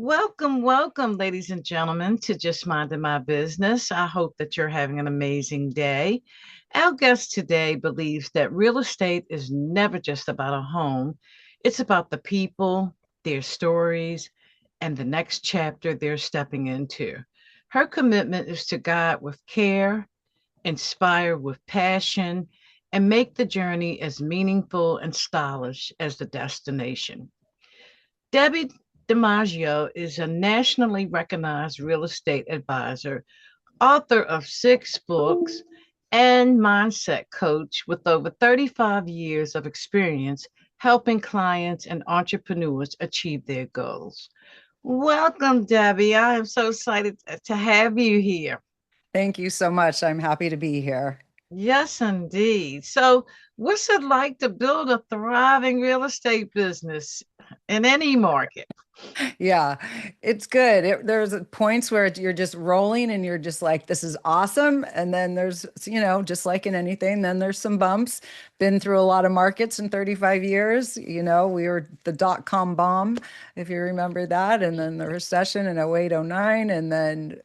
Welcome, welcome, ladies and gentlemen, to Just Minding My Business. I hope that you're having an amazing day. Our guest today believes that real estate is never just about a home, it's about the people, their stories, and the next chapter they're stepping into. Her commitment is to guide with care, inspire with passion, and make the journey as meaningful and stylish as the destination. Debbi DiMaggio is a nationally recognized real estate advisor, author of 6 books, and mindset coach with over 35 years of experience helping clients and entrepreneurs achieve their goals. Welcome, Debbi. I am so excited to have you here. Thank you so much. I'm happy to be here. Yes, indeed. So, what's it like to build a thriving real estate business in any market? Yeah, it's good. There's points where you're just rolling and you're just like, this is awesome. And then there's, just like in anything, then there's some bumps. Been through a lot of markets in 35 years. We were the dot-com bomb, if you remember that. And then the recession in 08, 09, and then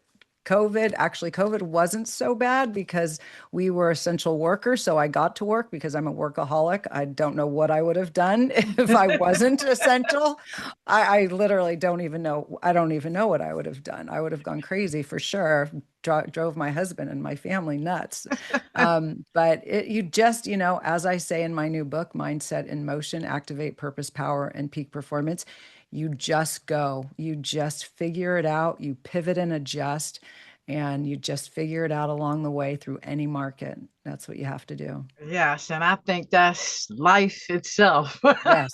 COVID. Actually, COVID wasn't so bad because we were essential workers. So I got to work because I'm a workaholic. I don't know what I would have done if I wasn't essential. I literally don't even know. I don't even know what I would have done. I would have gone crazy for sure. Drove my husband and my family nuts. But you just, as I say in my new book, Mindset in Motion, Activate Purpose, Power, and Peak Performance, you just go, you just figure it out, you pivot and adjust, and you just figure it out along the way through any market. That's what you have to do. Yes, and I think that's life itself. Yes,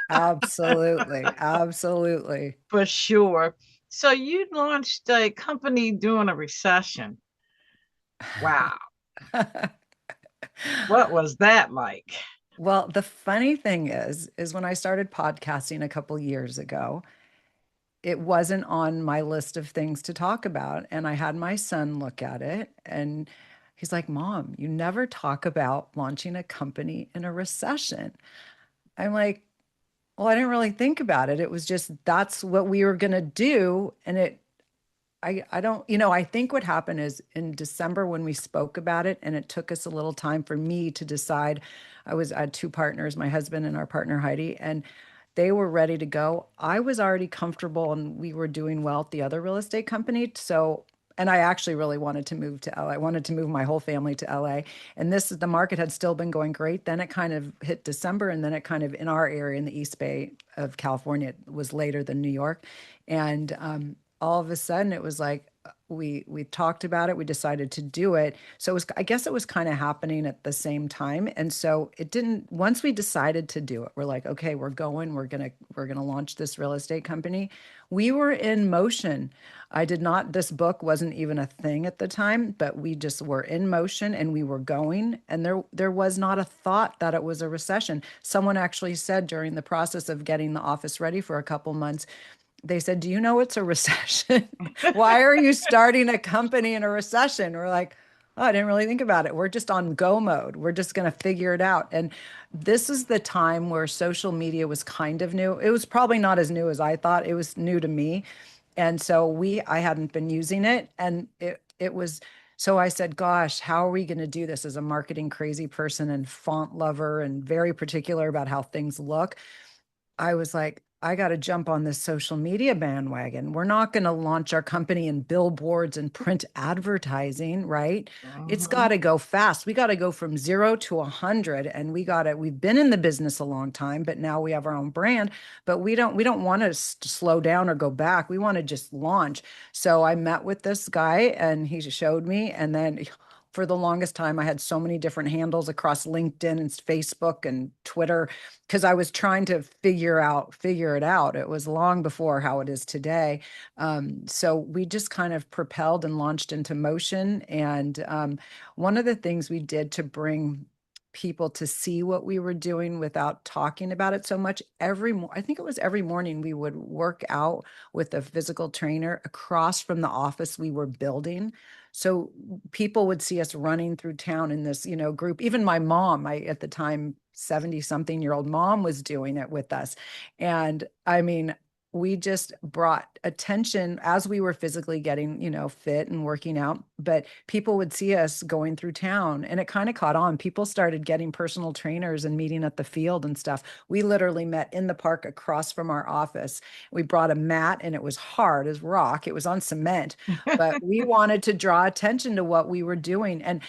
absolutely. Absolutely. For sure. So you launched a company during a recession. Wow. What was that like? Well, the funny thing is when I started podcasting a couple years ago, it wasn't on my list of things to talk about. And I had my son look at it and he's like, Mom, you never talk about launching a company in a recession. I'm like, well, I didn't really think about it. It was just that's what we were going to do. And I don't, I think what happened is in December when we spoke about it, and it took us a little time for me to decide. I had two partners, my husband and our partner Heidi, and they were ready to go. I was already comfortable and we were doing well at the other real estate company. So, and I actually really wanted to move to LA. I wanted to move my whole family to LA. And the market had still been going great. Then it kind of hit December, and then it kind of in our area in the East Bay of California, it was later than New York. And all of a sudden it was like we talked about it, we decided to do it. So it was, I guess it was kind of happening at the same time. And so it didn't, once we decided to do it, we're like, okay, we're going to launch this real estate company. We were in motion. I did not, this book wasn't even a thing at the time, but we just were in motion and we were going, and there was not a thought that it was a recession. Someone actually said during the process of getting the office ready for a couple months, they said, do you know it's a recession? Why are you starting a company in a recession? We're like, oh, I didn't really think about it. We're just on go mode. We're just going to figure it out. And this is the time where social media was kind of new. It was probably not as new as I thought. It was new to me. And so I hadn't been using it. And it was, so I said, gosh, how are we going to do this as a marketing crazy person and font lover and very particular about how things look? I was like, I got to jump on this social media bandwagon. We're not going to launch our company in billboards and print advertising, right? It's got Mhm. to go fast. We got to go from 0 to 100, and we've been in the business a long time, but now we have our own brand, but we don't want to slow down or go back. We want to just launch. So I met with this guy and he showed me, and then for the longest time, I had so many different handles across LinkedIn and Facebook and Twitter because I was trying to figure it out. It was long before how it is today. So we just kind of propelled and launched into motion. And one of the things we did to bring people to see what we were doing without talking about it so much, I think it was every morning we would work out with a physical trainer across from the office we were building. So people would see us running through town in this, group. Even my mom, at the time, 70 something year old mom was doing it with us. And I mean, we just brought attention as we were physically getting, fit and working out, but people would see us going through town and it kind of caught on. People started getting personal trainers and meeting at the field and stuff. We literally met in the park across from our office. We brought a mat and it was hard as rock. It was on cement, but we wanted to draw attention to what we were doing. And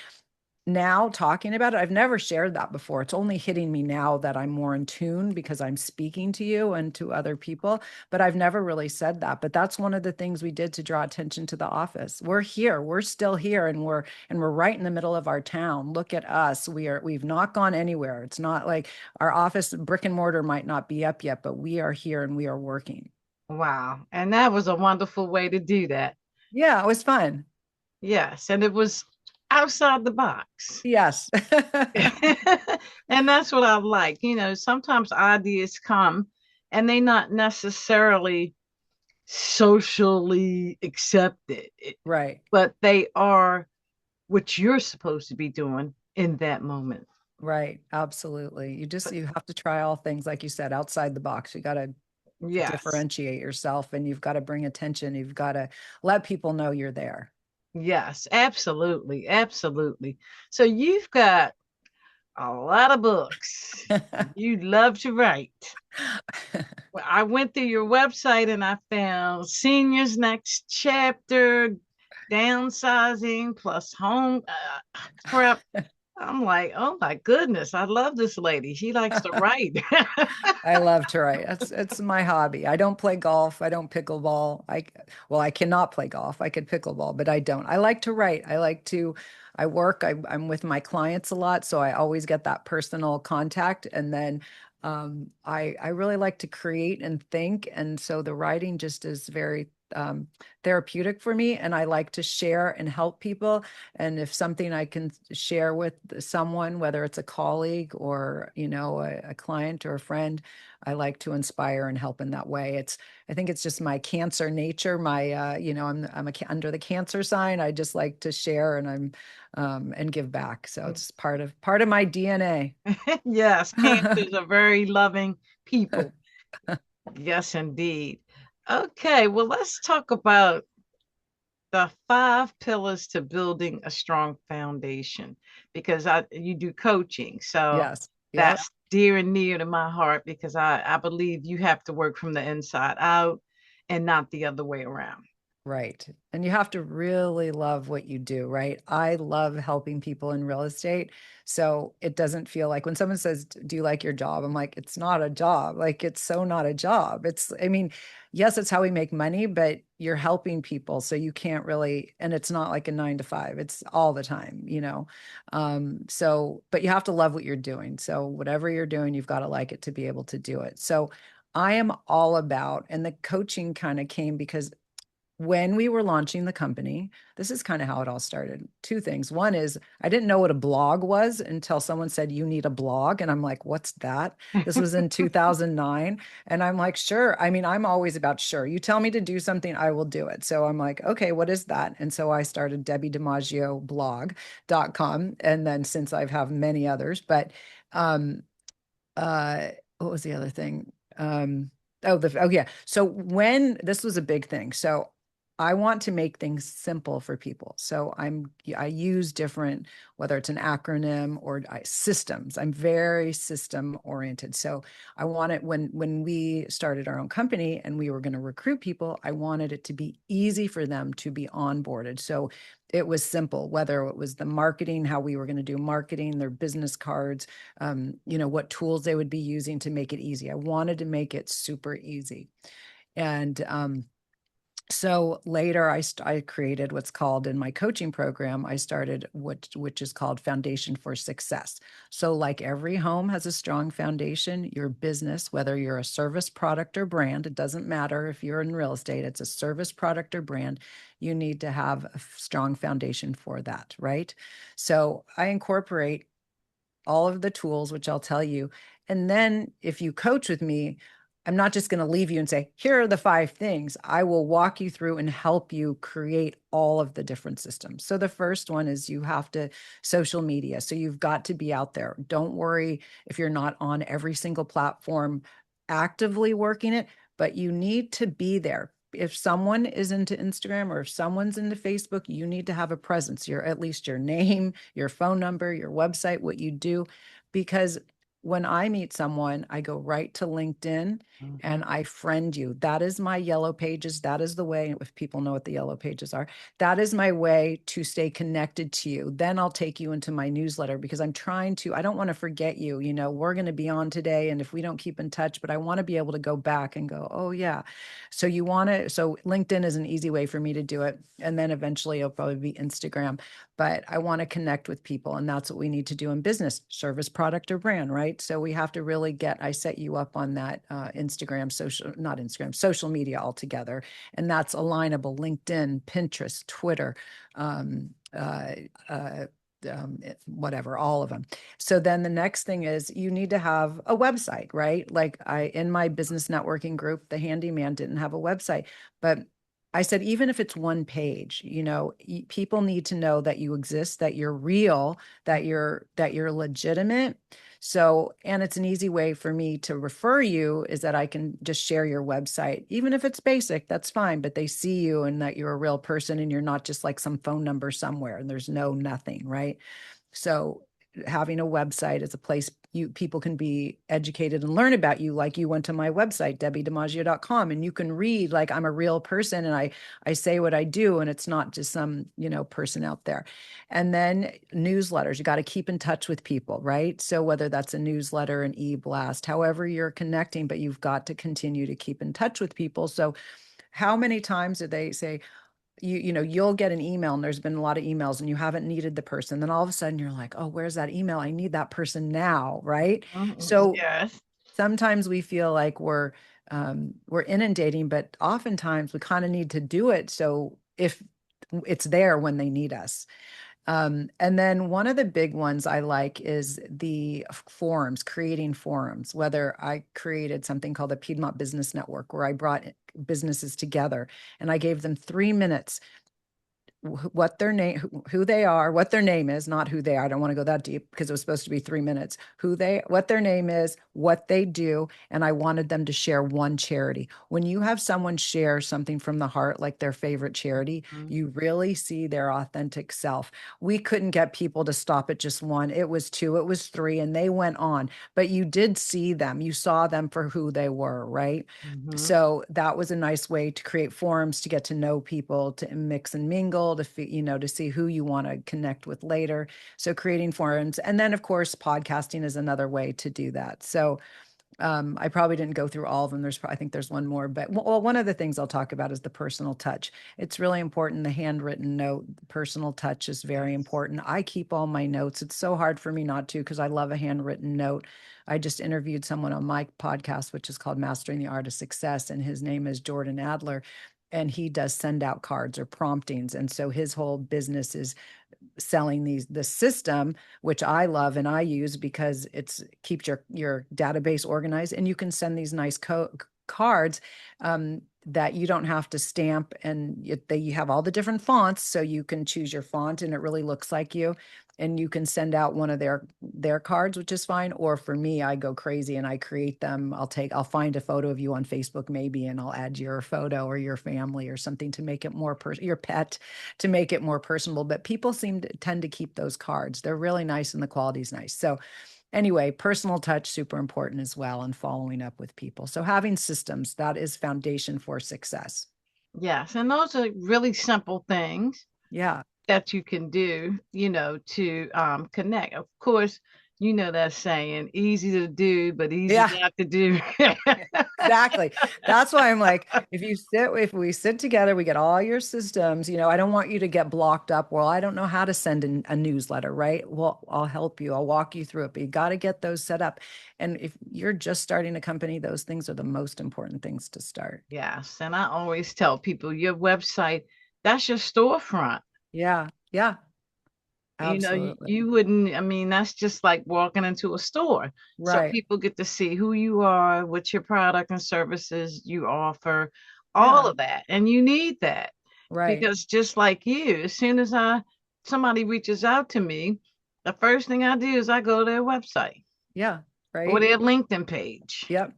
now talking about it, I've never shared that before. It's only hitting me now that I'm more in tune because I'm speaking to you and to other people, but I've never really said that. But that's one of the things we did to draw attention to the office. We're here, we're still here, and we're right in the middle of our town. Look at us. We've not gone anywhere. It's not like our office brick and mortar might not be up yet, but we are here and we are working. Wow. And that was a wonderful way to do that. Yeah, it was fun. Yes. And it was outside the box. Yes. And that's what I like. Sometimes ideas come and they not necessarily socially accepted, Right. but they are what you're supposed to be doing in that moment. Right. Absolutely. You have to try all things, like you said, outside the box. You got to Yes. differentiate yourself and you've got to bring attention. You've got to let people know you're there. Yes, absolutely. Absolutely. So you've got a lot of books. You love to write. Well, I went through your website and I found Seniors Next Chapter, Downsizing plus Home Prep. I'm like, oh my goodness, I love this lady. She likes to write. I love to write. It's my hobby. I don't play golf. I don't pickleball. I cannot play golf. I could pickleball, but I don't. I like to write. I work. I'm with my clients a lot, so I always get that personal contact. And then I really like to create and think, and so the writing just is very therapeutic for me. And I like to share and help people. And if something I can share with someone, whether it's a colleague or a client or a friend, I like to inspire and help in that way. I think it's just my Cancer nature. My under the Cancer sign. I just like to share and and give back. So it's part of my DNA. Yes, cancers are very loving people. Yes, indeed. Okay, well, let's talk about the 5 pillars to building a strong foundation because you do coaching. So Yes. Yep. that's dear and near to my heart because I believe you have to work from the inside out and not the other way around. Right. And you have to really love what you do, right? I love helping people in real estate. So it doesn't feel like when someone says, do you like your job? I'm like, it's not a job. Like, it's so not a job. I mean, yes, it's how we make money, but you're helping people. So you can't really, and it's not like a 9 to 5, it's all the time. But you have to love what you're doing. So whatever you're doing, you've got to like it to be able to do it. So I am all about, and the coaching kind of came because when we were launching the company, this is kind of how it all started. Two things. One is I didn't know what a blog was until someone said, you need a blog. And I'm like, what's that? This was in 2009. And I'm like, sure. I mean, I'm always about sure. You tell me to do something, I will do it. So I'm like, okay, what is that? And so I started Debbi DiMaggio blog.com. And then since I've have many others, but what was the other thing? Oh yeah. So when this was a big thing. So I want to make things simple for people. So I use different, whether it's an acronym or systems. I'm very system oriented. So I want it when we started our own company and we were going to recruit people, I wanted it to be easy for them to be onboarded. So it was simple, whether it was the marketing, how we were going to do marketing, their business cards, what tools they would be using to make it easy. I wanted to make it super easy. And so later I created what's called in my coaching program, I started which is called Foundation for Success. So like every home has a strong foundation, your business, whether you're a service, product, or brand, it doesn't matter if you're in real estate, it's a service, product, or brand, you need to have a strong foundation for that, right? So I incorporate all of the tools, which I'll tell you. And then if you coach with me, I'm not just going to leave you and say, here are the 5 things. I will walk you through and help you create all of the different systems. So the first one is you have to social media. So you've got to be out there. Don't worry if you're not on every single platform actively working it, but but you need to be there. If someone is into Instagram or if someone's into Facebook, you need to have a presence. Your at least your name, your phone number, your website, what you do, because when I meet someone, I go right to LinkedIn Mhm. and I friend you. That is my yellow pages. That is the way, if people know what the yellow pages are, that is my way to stay connected to you. Then I'll take you into my newsletter because I don't want to forget you. You know, we're going to be on today. And if we don't keep in touch, but I want to be able to go back and go, oh, yeah. So LinkedIn is an easy way for me to do it. And then eventually it'll probably be Instagram, but I want to connect with people. And that's what we need to do in business, service, product, or brand, right? So we have to really I set you up on that not Instagram, social media altogether. And that's alignable: LinkedIn, Pinterest, Twitter, um, uh, uh, whatever, all of them. So then the next thing is you need to have a website, right? Like in my business networking group, the handyman didn't have a website, but I said, even if it's one page, people need to know that you exist, that you're real, that you're legitimate. So, and it's an easy way for me to refer you is that I can just share your website. Even if it's basic, that's fine, but they see you and that you're a real person and you're not just like some phone number somewhere and there's nothing, right? So having a website is a place people can be educated and learn about you. Like you went to my website, debbidimaggio.com, and you can read like I'm a real person and I say what I do and it's not just some, person out there. And then newsletters, you got to keep in touch with people, right? So whether that's a newsletter, an e-blast, however you're connecting, but you've got to continue to keep in touch with people. So how many times did they say, you'll get an email and there's been a lot of emails and you haven't needed the person, then all of a sudden you're like, oh, where's that email? I need that person now, right? Mhm. So Yes. sometimes we feel like we're inundating, but oftentimes we kind of need to do it so if it's there when they need us. And then one of the big ones I like is the forums, creating forums. Whether I created something called the Piedmont Business Network, where I brought businesses together and I gave them 3 minutes, what their name, who they are, what their name is, not who they are. I don't want to go that deep because it was supposed to be 3 minutes. What their name is, what they do, and I wanted them to share one charity. When you have someone share something from the heart, like their favorite charity, Mhm. you really see their authentic self. We couldn't get people to stop at just one. It was two, it was three, and they went on. But you did see them. You saw them for who they were, right? Mhm. So that was a nice way to create forums to get to know people, to mix and mingle, to see who you want to connect with later. So creating forums, and then of course podcasting is another way to do that. So I probably didn't go through all of them. I think there's one more, but well, one of the things I'll talk about is the personal touch. It's really important. The handwritten note, the personal touch is very Yes. important. I keep all my notes. It's so hard for me not to because I love a handwritten note. I just interviewed someone on my podcast, which is called Mastering the Art of Success, and his name is Jordan Adler. And he does send out cards or promptings. And so his whole business is selling the system, which I love and I use because it's keeps your database organized, and you can send these nice cards that you don't have to stamp, and you have all the different fonts, so you can choose your font and it really looks like you, and you can send out one of their cards, which is fine. Or for me, I go crazy and I create them. I'll find a photo of you on Facebook maybe, and I'll add your photo or your family or something to make it more your pet, to make it more personable. But people tend to keep those cards. They're really nice and the quality's nice. So anyway, personal touch, super important as well, and following up with people. So having systems, that is foundation for success. Yes. And those are really simple things Yeah. that you can do, to connect. Of course, you know that saying, easy to do, but easy Yeah. not to do. Exactly. That's why I'm like, if we sit together, we get all your systems, I don't want you to get blocked up. Well, I don't know how to send a newsletter, right? Well, I'll help you. I'll walk you through it, but you got to get those set up. And if you're just starting a company, those things are the most important things to start. Yes. And I always tell people your website, that's your storefront. Yeah. Yeah. You Absolutely. wouldn't, I mean, that's just like walking into a store. So Right. people get to see who you are, what your product and services you offer, all Yeah. of that. And you need that Right. because just like you, as soon as somebody reaches out to me, the first thing I do is I go to their website Yeah. or Right. their LinkedIn page. Yep.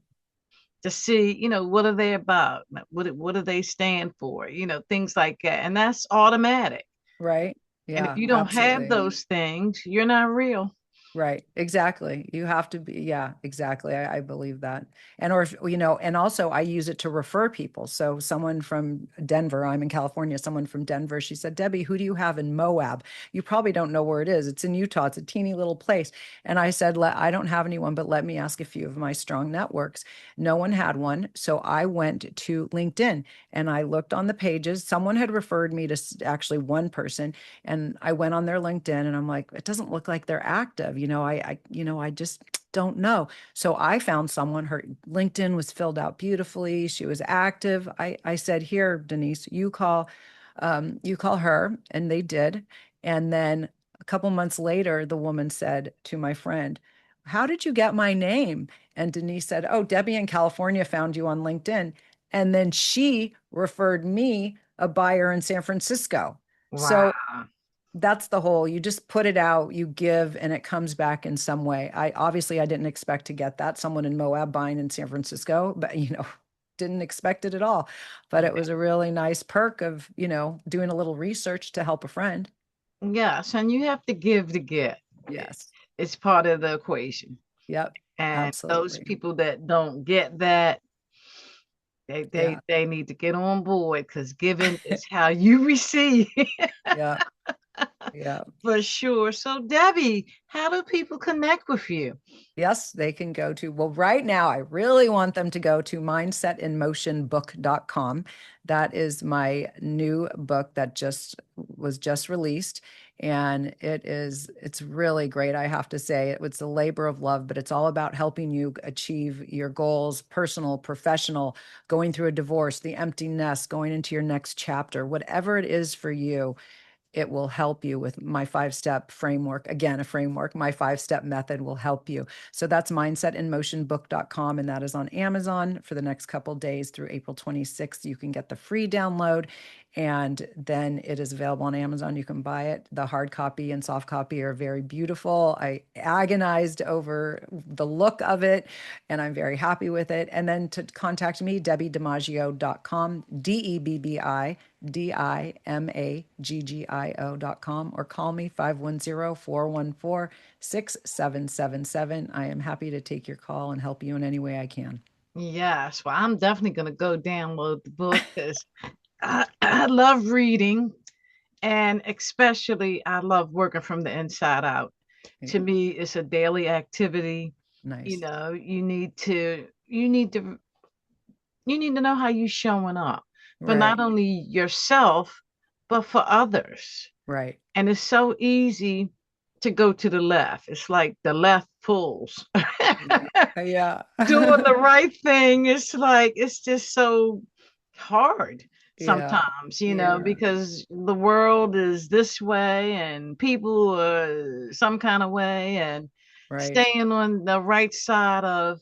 to see, what are they about? What do they stand for? Things like that. And that's automatic. Right. And if Yeah, you don't have absolutely. those things, you're not real. Right. Exactly. You have to be, yeah, exactly. I believe that. And or if, and also I use it to refer people. So someone from Denver, I'm in California, someone from Denver, she said, Debbie, who do you have in Moab? You probably don't know where it is. It's in Utah. It's a teeny little place. And I said, I don't have anyone, but let me ask a few of my strong networks. No one had one. So I went to LinkedIn and I looked on the pages. Someone had referred me to actually one person, and I went on their LinkedIn and I'm like, it doesn't look like they're active. I just don't know. So I found someone, her LinkedIn was filled out beautifully. She was active. I said, here, Denise, you call her. And they did. And then a couple months later, the woman said to my friend, how did you get my name? And Denise said, oh, Debbie in California found you on LinkedIn. And then she referred me a buyer in San Francisco. So Wow. that's the whole, you just put it out, you give, and it comes back in some way. I didn't expect to get that. Someone in Moab buying in San Francisco, but didn't expect it at all. But it was a really nice perk of, doing a little research to help a friend. Yes, and you have to give to get. Yes. It's part of the equation. Yep. And those Absolutely. people that don't get that, they they Yeah. they need to get on board because giving is how you receive. Yeah. Yeah. For sure. So, Debbie, how do people connect with you? Yes, they can go to, well, right now, I really want them to go to mindsetinmotionbook.com. That is my new book that just released. And it's really great. I have to say it's a labor of love, but it's all about helping you achieve your goals, personal, professional, going through a divorce, the empty nest, going into your next chapter, whatever it is for you. It will help you with my 5-step framework. Again, a framework. My 5-step method will help you. So that's mindsetinmotionbook.com, and that is on Amazon for the next couple days through April 26th. You can get the free download, and then it is available on Amazon. You can buy it. The hard copy and soft copy are very beautiful. I agonized over the look of it, and I'm very happy with it. And then to contact me, DebbiDiMaggio.com, DebbiDiMaggio.com, or call me 510-414-6777. I am happy to take your call and help you in any way I can. Yes, well, I'm definitely going to go download the book because I love reading, and especially I love working from the inside out. To Yeah, me, it's a daily activity. nice. You need to know how you're showing up for not Right, only yourself, but for others. right. And it's so easy to go to the left. It's like the left pulls. Yeah. Yeah. Doing the right thing, it's like it's just so hard Yeah. sometimes, Yeah. because the world is this way and people are some kind of way, and Right. staying on the right side of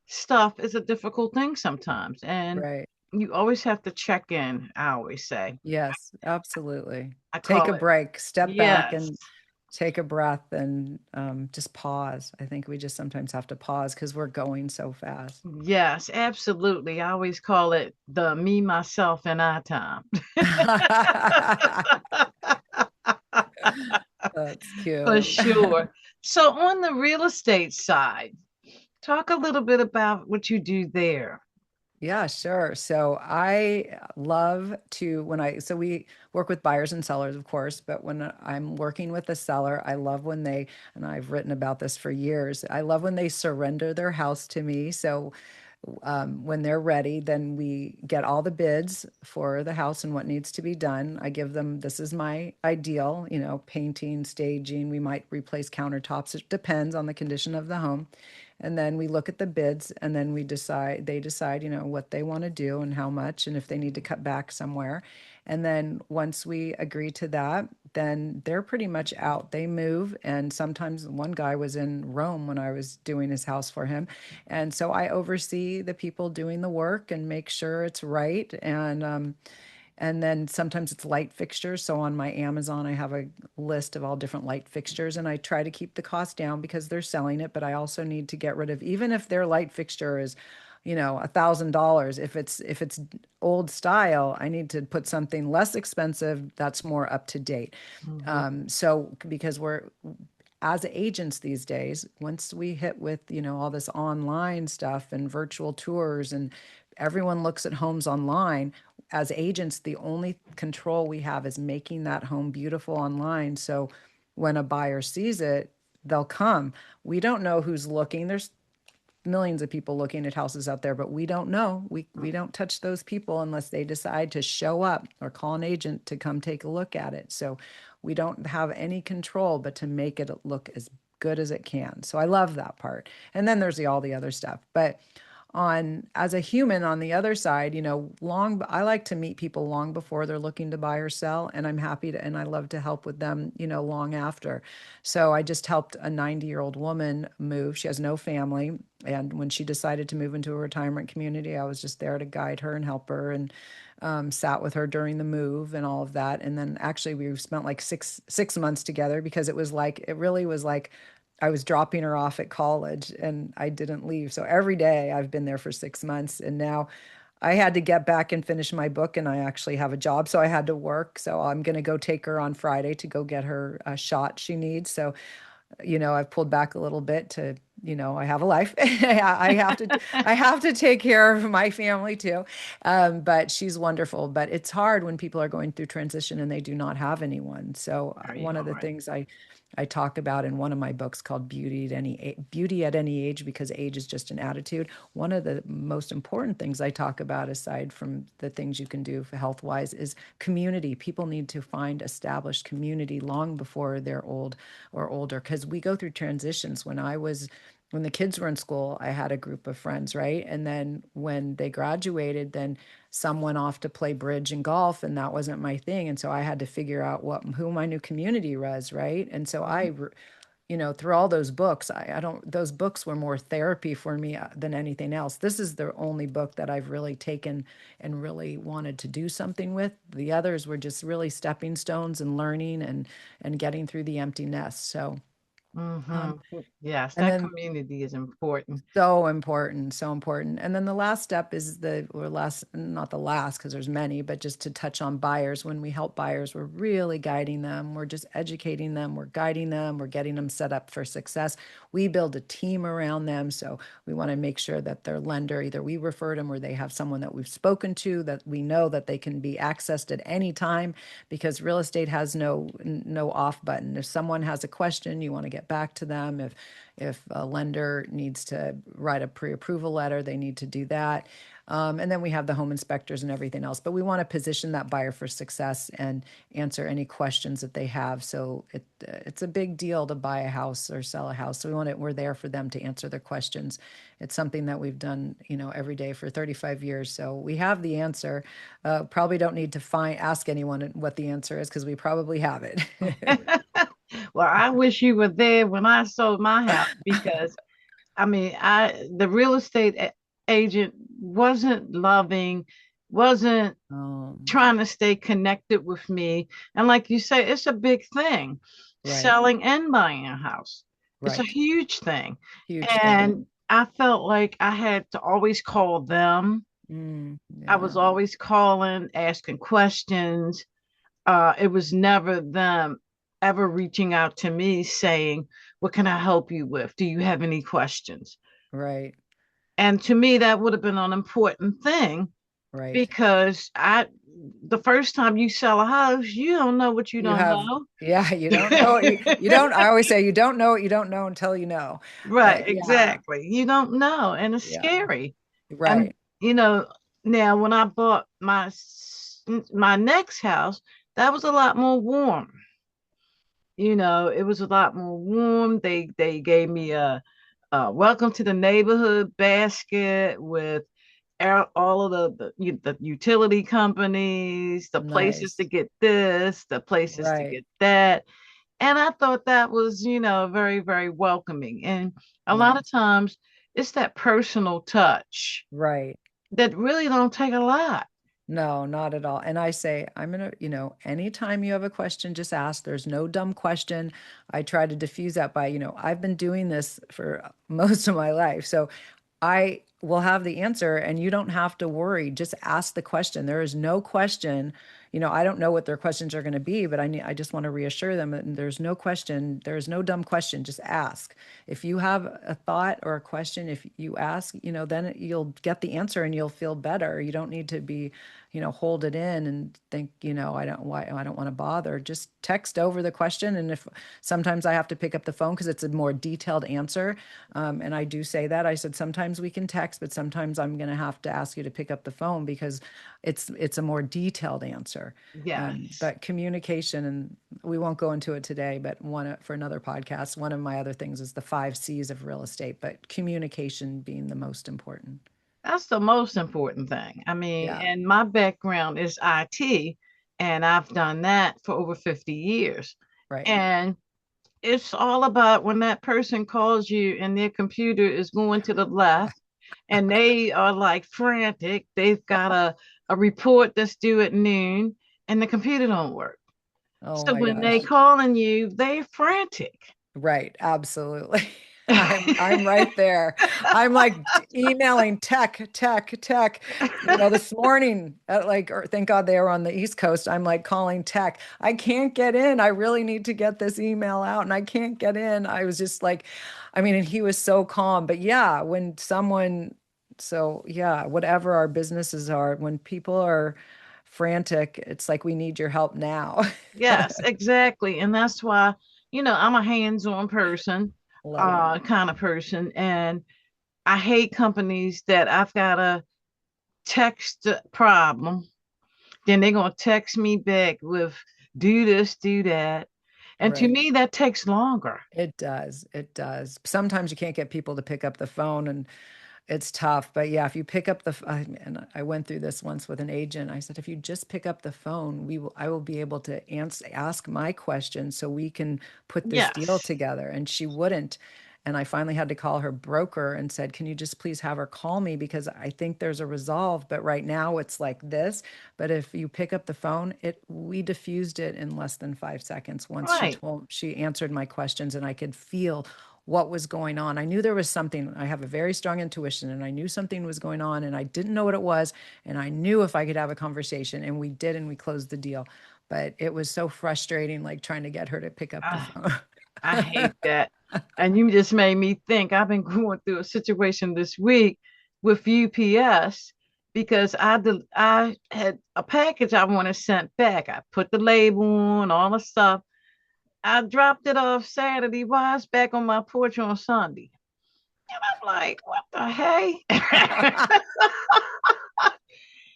stuff is a difficult thing sometimes. And Right. you always have to check in, I always say. Yes, absolutely. I Take call a it, break, step back yes. and take a breath and just pause. I think we just sometimes have to pause because we're going so fast. Yes, absolutely. I always call it the me, myself, and I time. That's For cute. sure. So, on the real estate side, talk a little bit about what you do there. Yeah, sure. So I love to so we work with buyers and sellers, of course, but when I'm working with a seller, I love when and I've written about this for years, I love when they surrender their house to me. So when they're ready, then we get all the bids for the house and what needs to be done. I give them, this is my ideal, painting, staging. We might replace countertops. It depends on the condition of the home. And then we look at the bids and then they decide, what they want to do and how much and if they need to cut back somewhere. And then once we agree to that, then they're pretty much out. They move. And sometimes one guy was in Rome when I was doing his house for him. And so I oversee the people doing the work and make sure it's right. And then sometimes it's light fixtures. So on my Amazon, I have a list of all different light fixtures, and I try to keep the cost down because they're selling it. But I also need to get rid of, even if their light fixture is $1,000. If it's old style, I need to put something less expensive that's more up to date. Mhm. So because we're as agents these days, once we hit with, all this online stuff and virtual tours and everyone looks at homes online, as agents, the only control we have is making that home beautiful online. So when a buyer sees it, they'll come. We don't know who's looking. There's millions of people looking at houses out there, but we don't know. We don't touch those people unless they decide to show up or call an agent to come take a look at it. So we don't have any control but to make it look as good as it can. So I love that part. And then there's all the other stuff. But on as a human on the other side, long I like to meet people long before they're looking to buy or sell, and I'm happy to and I love to help with them, long after. So I just helped a 90-year-old woman move. She has no family, and when she decided to move into a retirement community, I was just there to guide her and help her, and sat with her during the move and all of that. And then actually we spent like six months together, because it really was like I was dropping her off at college and I didn't leave. So every day I've been there for 6 months, and now I had to get back and finish my book, and I actually have a job. So I had to work. So I'm going to go take her on Friday to go get her a shot she needs. So, I've pulled back a little bit to, I have a life. I have to take care of my family too. But she's wonderful. But it's hard when people are going through transition and they do not have anyone. So Very one of the hard. things I talk about in one of my books called Beauty at Any Age, because age is just an attitude. One of the most important things I talk about, aside from the things you can do for health wise, is community. People need to find established community long before they're old or older, because we go through transitions. When the kids were in school, I had a group of friends, right? And then when they graduated, then some went off to play bridge and golf, and that wasn't my thing. And so I had to figure out who my new community was, right? And so through all those books, I don't, those books were more therapy for me than anything else. This is the only book that I've really taken and really wanted to do something with. The others were just really stepping stones and learning and getting through the empty nest. So, Hmm. Yes, and that then community is important. so important, so important. And then the last step is not the last, because there's many, but just to touch on buyers. When we help buyers, we're really guiding them. We're just educating them. We're guiding them. We're getting them set up for success. We build a team around them. So we want to make sure that their lender, either we refer them or they have someone that we've spoken to, that we know that they can be accessed at any time, because real estate has no off button. If someone has a question, you want to get back to them. If a lender needs to write a pre-approval letter, they need to do that. And then we have the home inspectors and everything else. But we want to position that buyer for success and answer any questions that they have. So it's a big deal to buy a house or sell a house. So we're there for them to answer their questions. It's something that we've done, every day for 35 years. So we have the answer. Probably don't need to ask anyone what the answer is, because we probably have it. Well, I wish you were there when I sold my house, because I mean, the real estate agent wasn't loving, wasn't Um, trying to stay connected with me. And like you say, it's a big thing, right, selling and buying a house. It's a right. huge thing. Huge thing. And I felt like I had to always call them. I was Yeah, always calling, asking questions. It was never them ever reaching out to me saying, "What can I help you with? Do you have any questions?" right, And to me, that would have been an important thing, right. because the first time you sell a house, you don't know what you You don't have, know. yeah, you don't know. You don't, I always say you don't know what you don't know until you know. Right, But yeah, exactly. You don't know, and it's yeah, scary. And right, you know, now when I bought my next house, that was a lot more warm. It was a lot more warm. They gave me a welcome to the neighborhood basket with all of the utility companies, the places to nice, get this, the places to right, get that. And I thought that was, very, very welcoming. And a lot of nice, times it's that personal touch right. that really don't take a lot. No, not at all. And I say, anytime you have a question, just ask. There's no dumb question. I try to diffuse that by, I've been doing this for most of my life. So I will have the answer, and you don't have to worry. Just ask the question. There is no question. I don't know what their questions are going to be, but I just want to reassure them that there's no question. There's no dumb question. Just ask. If you have a thought or a question, if you ask, then you'll get the answer and you'll feel better. You don't need to be, hold it in and think, I don't want to bother. Just text over the question. And if sometimes I have to pick up the phone because it's a more detailed answer. And I do say that. I said, sometimes we can text, but sometimes I'm going to have to ask you to pick up the phone because it's a more detailed answer. Yes. But communication, and we won't go into it today, but for another podcast, one of my other things is the 5 C's of real estate, but communication being the most important. That's the most important thing. I mean, Yeah, and my background is IT, and I've done that for over 50 years. right, And it's all about when that person calls you and their computer is going to the left and they are like frantic. They've got a report that's due at noon and the computer don't work. oh So my when they gosh. calling you, they're frantic. Right, absolutely. I'm right there. I'm like emailing tech. This morning at or thank God they were on the East Coast. I'm like calling tech. I can't get in. I really need to get this email out and I can't get in. I was just like, and he was so calm. But yeah, so yeah, whatever our businesses are, when people are frantic, it's like we need your help now. Yes, exactly. And that's why, I'm a hands-on person, Love it. kind of person. And I hate companies that I've got to text the problem. Then they're going to text me back with do this, do that. And to Right. me, that takes longer. It does. It does. Sometimes you can't get people to pick up the phone and it's tough. But yeah, if you pick up and I went through this once with an agent. I said, if you just pick up the phone, I will be able to ask my questions so we can put this deal Yes. together. And she wouldn't. And I finally had to call her broker and said, can you just please have her call me? Because I think there's a resolve, but right now it's like this. But if you pick up the phone, we diffused it in less than 5 seconds. Once Right. she answered my questions and I could feel what was going on. I knew there was something. I have a very strong intuition and I knew something was going on and I didn't know what it was. And I knew if I could have a conversation, and we did, and we closed the deal. But it was so frustrating, like trying to get her to pick up the I, phone. I hate that. And you just made me think I've been going through a situation this week with UPS because I had a package I wanted sent back. I put the label on, all the stuff. I dropped it off Saturday. Why it's back on my porch on Sunday? And I'm like, what the hey?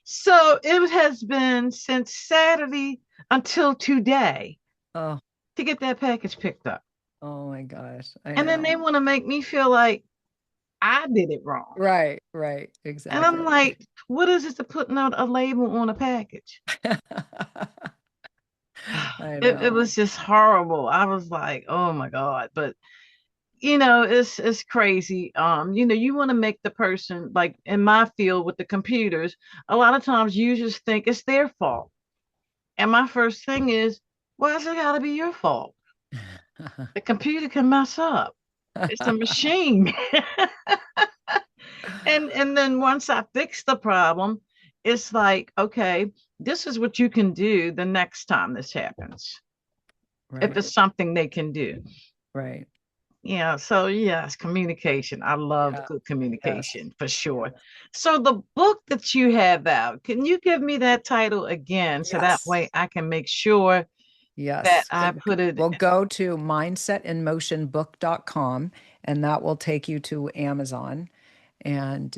So it has been since Saturday until today Oh, to get that package picked up. oh my gosh. I And then know. they want to make me feel like I did it wrong. Right, And I'm exactly. like, what is it to putting out a label on a package? I It know. was just horrible. I was like, oh my God. But it's crazy. You want to make the person like in my field with the computers, a lot of times users think it's their fault. And my first thing is, why does it gotta be your fault? The computer can mess up. It's a machine. And then once I fix the problem, it's like, okay, this is what you can do the next time this happens. If Right, it's something they can do. right. Yeah, so yes, communication. I love Yeah, good yes. communication for sure. Yes. So the book that you have out, can you give me that title again so that Yes. way I can make sure that Yes. I put it. We'll go to mindsetinmotionbook.com and that will take you to Amazon. And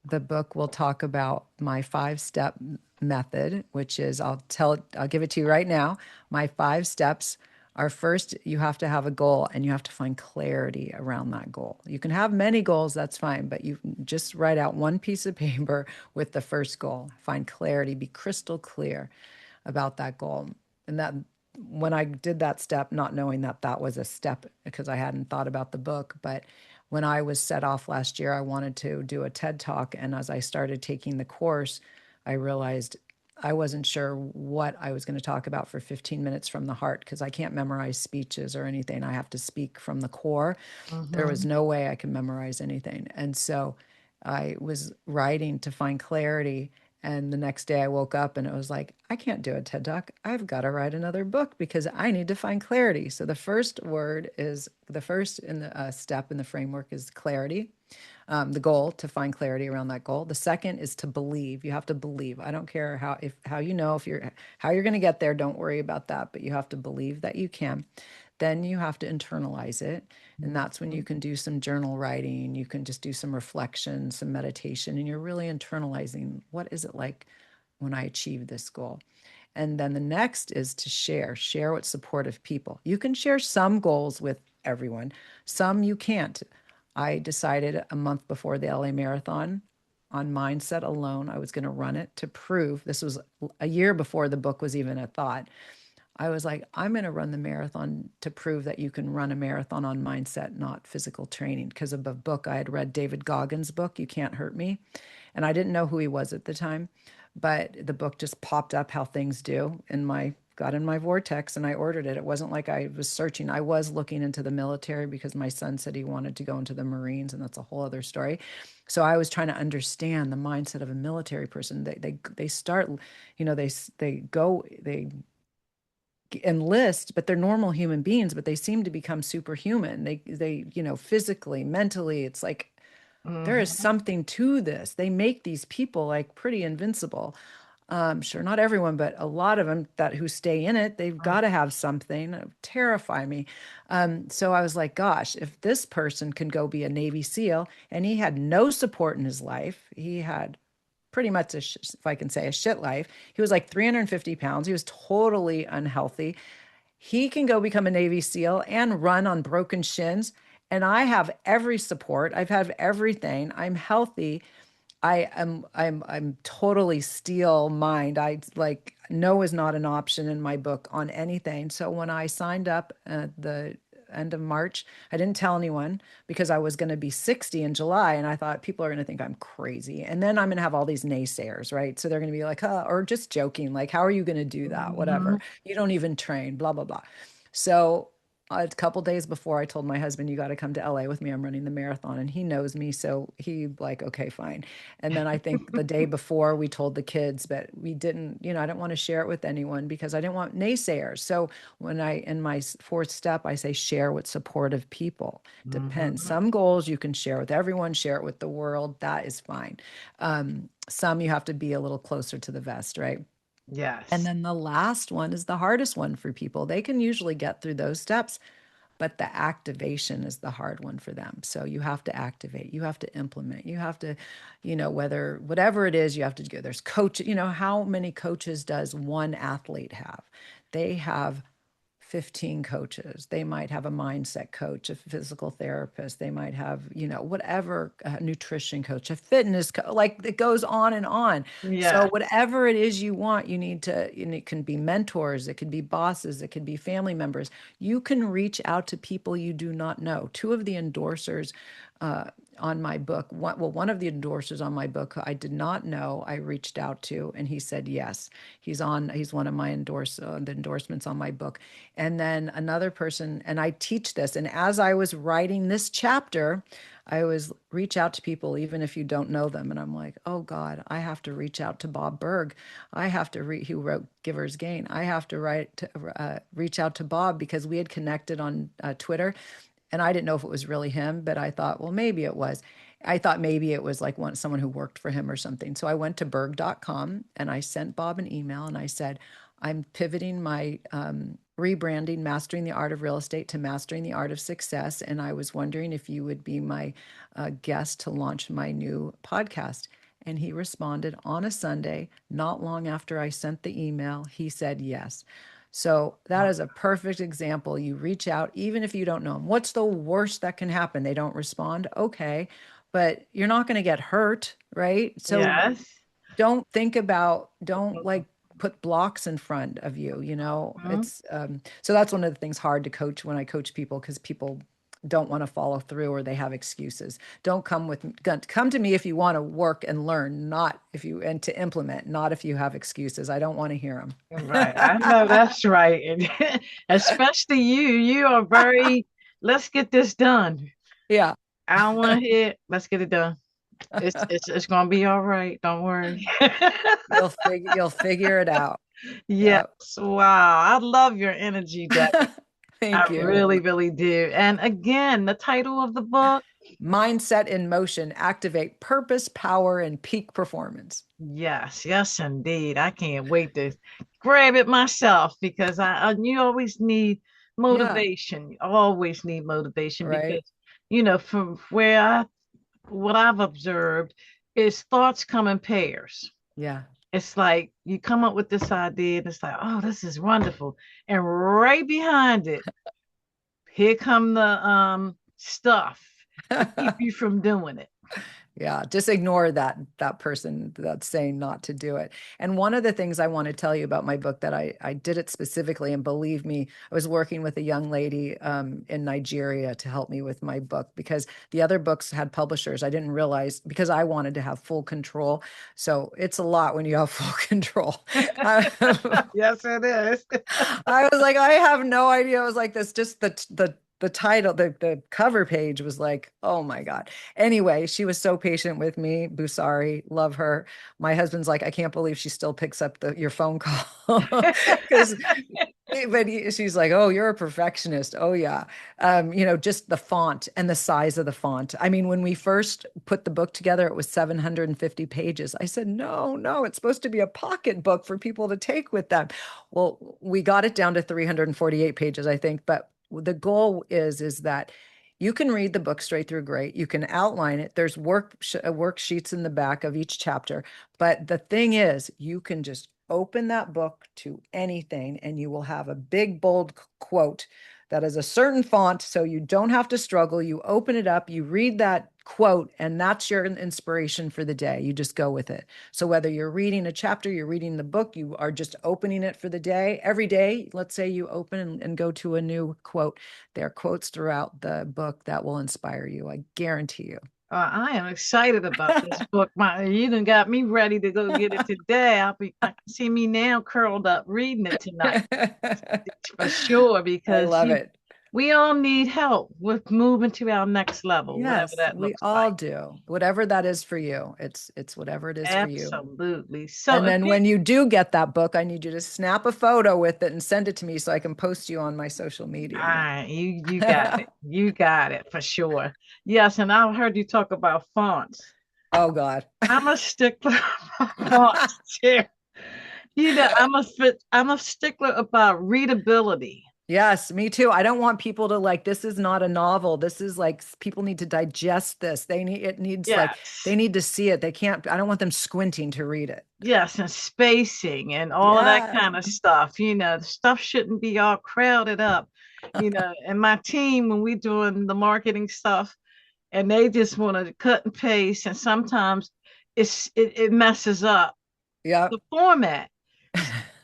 the book will talk about my 5 step method, which is I'll give it to you right now. My 5 steps are: first, you have to have a goal and you have to find clarity around that goal. You can have many goals, that's fine, but you just write out one piece of paper with the first goal. Find clarity, be crystal clear about that goal. And that when I did that step, not knowing that that was a step because I hadn't thought about the book, but when I was set off last year, I wanted to do a TED talk. And as I started taking the course, I realized I wasn't sure what I was going to talk about for 15 minutes from the heart because I can't memorize speeches or anything. I have to speak from the core. There was Mhm. no way I could memorize anything. And so I was writing to find clarity. And the next day I woke up and it was like, I can't do a TED Talk. I've got to write another book because I need to find clarity. So the first word is the first in the step in the framework is clarity. The goal to find clarity around that goal. The second is to believe. You have to believe. I don't care how you know if you're how you're going to get there. Don't worry about that, but you have to believe that you can. Then you have to internalize it. And that's when you Mhm. can do some journal writing. You can just do some reflection, some meditation, and you're really internalizing what is it like when I achieve this goal. And then the next is to share with supportive people. You can share some goals with everyone, some you can't. I decided a month before the LA Marathon on mindset alone, I was going to run it to prove this was a year before the book was even a thought. I was like, I'm going to run the marathon to prove that you can run a marathon on mindset, not physical training. Because of a book I had read, David Goggins' book, You Can't Hurt Me. And I didn't know who he was at the time, but the book just popped up how things do in my got in my vortex and I ordered it. It wasn't like I was searching. I was looking into the military because my son said he wanted to go into the Marines, and that's a whole other story. So I was trying to understand the mindset of a military person. They start, they enlist, but they're normal human beings, but they seem to become superhuman. They physically, mentally, it's like there is Mhm. something to this. They make these people like pretty invincible. Sure, not everyone, but a lot of them that who stay in it, they've got to have something terrify me. So I was like, gosh, if this person can go be a Navy SEAL and he had no support in his life, he had pretty much if I can say a shit life. He was like 350 pounds. He was totally unhealthy. He can go become a Navy SEAL and run on broken shins. And I have every support. I've had everything. I'm healthy. I'm totally steel mind. I like no is not an option in my book on anything. So when I signed up at the end of March, I didn't tell anyone because I was going to be 60 in July and I thought people are going to think I'm crazy. And then I'm going to have all these naysayers, right? So they're going to be like, huh, or just joking, like, how are you going to do that? Mhm. Whatever. You don't even train, blah, blah, blah. So a couple days before I told my husband, you got to come to LA with me. I'm running the marathon and he knows me. So he like, okay, fine. And then I think the day before we told the kids, but we didn't, I didn't want to share it with anyone because I didn't want naysayers. So when in my fourth step, I say share with supportive people. Depends. Mhm. Some goals you can share with everyone, share it with the world. That is fine. Some you have to be a little closer to the vest, right? And Yes. then the last one is the hardest one for people. They can usually get through those steps, but the activation is the hard one for them. So you have to activate, you have to implement, you have to, whatever it is, you have to go. There's coach, how many coaches does one athlete have? They have 15 coaches. They might have a mindset coach, a physical therapist. They might have, whatever, a nutrition coach, a fitness like it goes on and on. So Yeah. whatever it is you want, you need to, and it can be mentors, it could be bosses, it could be family members. You can reach out to people you do not know. Two of the endorsers on my book, one of the endorsers on my book I did not know, I reached out to, and he said yes. He's one of my the endorsements on my book. And then another person, and I teach this. And as I was writing this chapter, I always reach out to people, even if you don't know them. And I'm like, oh God, I have to reach out to Bob Berg. I have to who wrote Giver's Gain. I have to reach out to Bob because we had connected on Twitter, and I didn't know if it was really him, but I thought, well, maybe it was. I thought maybe it was like someone who worked for him or something. So I went to berg.com and I sent Bob an email and I said, I'm pivoting my rebranding Mastering the Art of Real Estate to Mastering the Art of Success. And I was wondering if you would be my guest to launch my new podcast. And he responded on a Sunday, not long after I sent the email. He said yes. So that is a perfect example. You reach out, even if you don't know them. What's the worst that can happen? They don't respond. Okay. But you're not going to get hurt, right? So Yes. don't like put blocks in front of you, Mhm. it's so that's one of the things hard to coach when I coach people because people don't want to follow through or they have excuses. Don't come to me if you want to work and learn, not if you and to implement, not if you have excuses. I don't want to hear Right. I them. know that's right. And especially you. You are very, let's get this done. Yeah. I don't want to hear, let's get it done. It's gonna be all right. Don't worry. You'll figure it out. Yes. Yep. Wow. I love your energy, Debbie. I Thank you. really, really do. And again, the title of the book. Mindset in motion, activate purpose, power, and peak performance. Yes, yes, indeed. I can't wait to grab it myself because you always need Yeah, motivation. You always need motivation because, right. from what I've observed is thoughts come in pairs. Yeah. It's like you come up with this idea and it's like, oh, this is wonderful. And right behind it, here come the stuff to keep you from doing it. Yeah, just ignore that person that's saying not to do it. And one of the things I want to tell you about my book that I did it specifically, and believe me, I was working with a young lady in Nigeria to help me with my book because the other books had publishers. I didn't realize because I wanted to have full control. So it's a lot when you have full control. Yes, it is. I was like, I have no idea. I was like, this just the title, the cover page was like, oh my God. Anyway, she was so patient with me. Busari, love her. My husband's like, I can't believe she still picks up your phone call. Because she's like, oh, you're a perfectionist. Oh yeah. Just the font and the size of the font. I mean, when we first put the book together, it was 750 pages. I said, no, no, it's supposed to be a pocket book for people to take with them. Well, we got it down to 348 pages, I think, but the goal is that you can read the book straight through great. You can outline it. There's worksheets in the back of each chapter. But the thing is, you can just open that book to anything and you will have a big, bold quote that is a certain font. So you don't have to struggle. You open it up, you read that quote, and that's your inspiration for the day. You just go with it. So whether you're reading a chapter, you're reading the book, you are just opening it for the day. Every day, let's say you open and go to a new quote. There are quotes throughout the book that will inspire you. I guarantee you. I am excited about this book. You done got me ready to go get it today. I can see me now curled up reading it tonight for sure I because love it. we all need help with moving to our next level, whatever Yes, that we looks all like. do. Whatever that is for you. It's whatever it is for you. Absolutely. So And a then big when you do get that book, I need you to snap a photo with it and send it to me so I can post you on my social all media. right, you got it. You got it for sure. Yes, and I heard you talk about fonts. Oh God. I'm a stickler for fonts too. I'm a stickler about readability. Yes, me too. I don't want people to like, this is not a novel. This is like people need to digest this. It needs like they Yes. need to see it. They can't, I don't want them squinting to read it. Yes, and spacing and all of that Yes. kind of stuff. The stuff shouldn't be all crowded up. And my team, when we doing the marketing stuff, and they just want to cut and paste, and sometimes it messes up the Yep. format.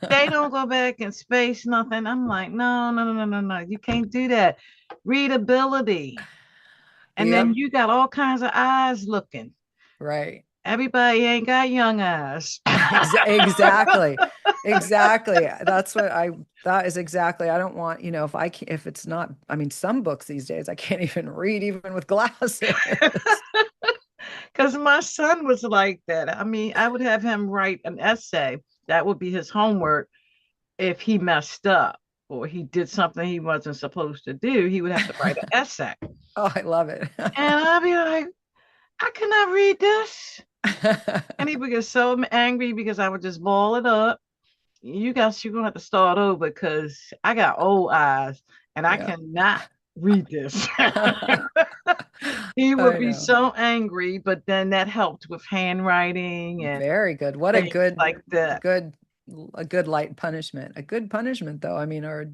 They don't go back and space nothing. I'm like, no, no, no, no, no, no. You can't do that. Readability. And then Yep. you got all kinds of eyes looking. Right. Everybody ain't got young eyes. Exactly. Exactly. That is exactly, I don't want, if it's not, I mean, some books these days, I can't even read even with glasses. Because my son was like that. I mean, I would have him write an essay. That would be his homework if he messed up or he did something he wasn't supposed to do. He would have to write an essay. Oh, I love it. And I'd be like, I cannot read this. And he would get so angry because I would just ball it up. You're gonna have to start over because I got old eyes and I Yeah. cannot read this. He would I be know. so angry, but then that helped with handwriting and Very good. What a things like that. good, a good light punishment. A good punishment, though. I mean, or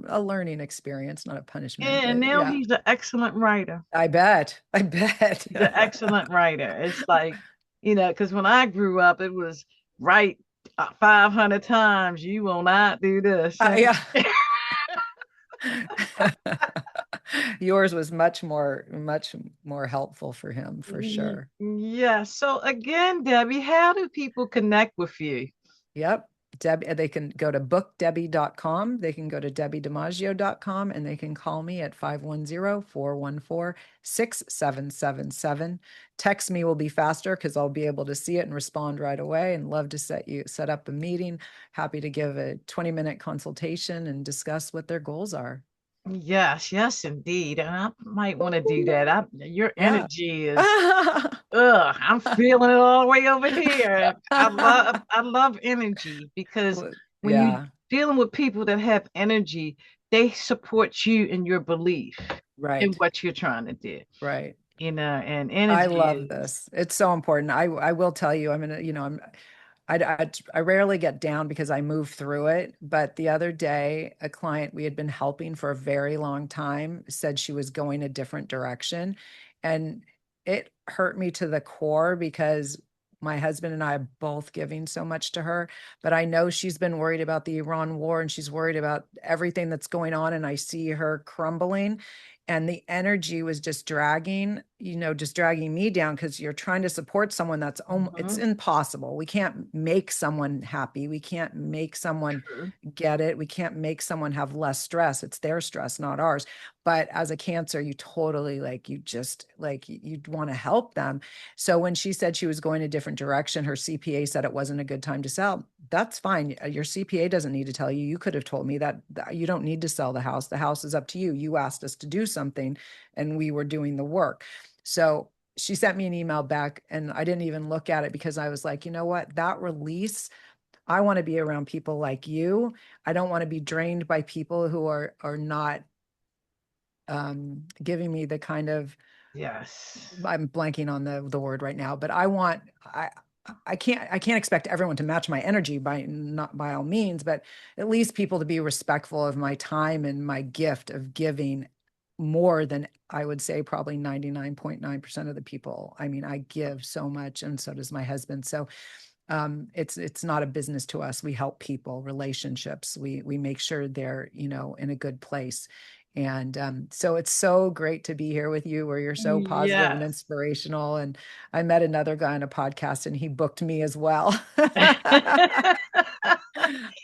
a learning experience, not a punishment, And but now yeah, he's an excellent writer. I bet. I bet. He's an excellent writer. It's like, because when I grew up, it was write 500 times. You will not do this. And Yeah. Yours was much more helpful for him, for sure. yeah. So again, Debbie, how do people connect with you? Yep. They can go to bookdebbie.com. They can go to debbidimaggio.com, and they can call me at 510-414-6777. Text me will be faster because I'll be able to see it and respond right away, and love to set up a meeting. Happy to give a 20-minute consultation and discuss what their goals are. Yes, yes, indeed. And I might want to do that. Your Yeah. energy is, I'm feeling it all the way over here. I love energy because when you Yeah, dealing with people that have energy, they support you in your belief in right, what you're trying to do. right. And I energy love is, this. It's so important. I will tell you, I'm gonna, I rarely get down because I move through it. But the other day, a client we had been helping for a very long time said she was going a different direction. And it hurt me to the core because my husband and I are both giving so much to her. But I know she's been worried about the Iran war and she's worried about everything that's going on. And I see her crumbling. And the energy was just dragging, just dragging me down because you're trying to support someone that's it's mhm, impossible. We can't make someone happy. We can't make someone true. get it. We can't make someone have less stress. It's their stress, not ours. But as a cancer, you totally you just you'd want to help them. So when she said she was going a different direction, her CPA said it wasn't a good time to sell. That's fine. Your CPA doesn't need to tell you. You could have told me that you don't need to sell the house. The house is up to you. You asked us to do something and we were doing the work. So she sent me an email back and I didn't even look at it because I was like, you know what? That release, I want to be around people like you. I don't want to be drained by people who are not giving me the kind of, Yes. I'm blanking on the word right now, but I can't expect everyone to match my energy by not by all means, but at least people to be respectful of my time and my gift of giving more than I would say probably 99.9% of the people. I mean, I give so much and so does my husband. So it's not a business to us. We help people, relationships. We make sure they're in a good place. And so it's so great to be here with you, where you're so positive and Yes. inspirational. And I met another guy on a podcast, and he booked me as well. And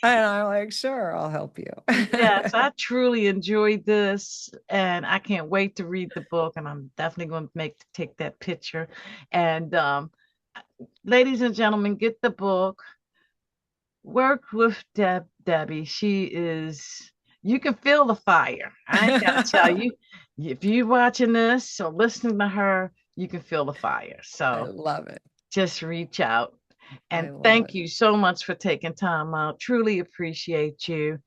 I'm like, sure, I'll help you. Yes, I truly enjoyed this, and I can't wait to read the book. And I'm definitely going to take that picture. And ladies and gentlemen, get the book. Work with Debbie. She is. You can feel the fire. I ain't got to tell you. If you're watching this or listening to her, you can feel the fire. I So love it. just reach out. I And love thank it. you so much for taking time out. Truly appreciate you.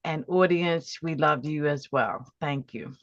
And audience, we love you as well. Thank you.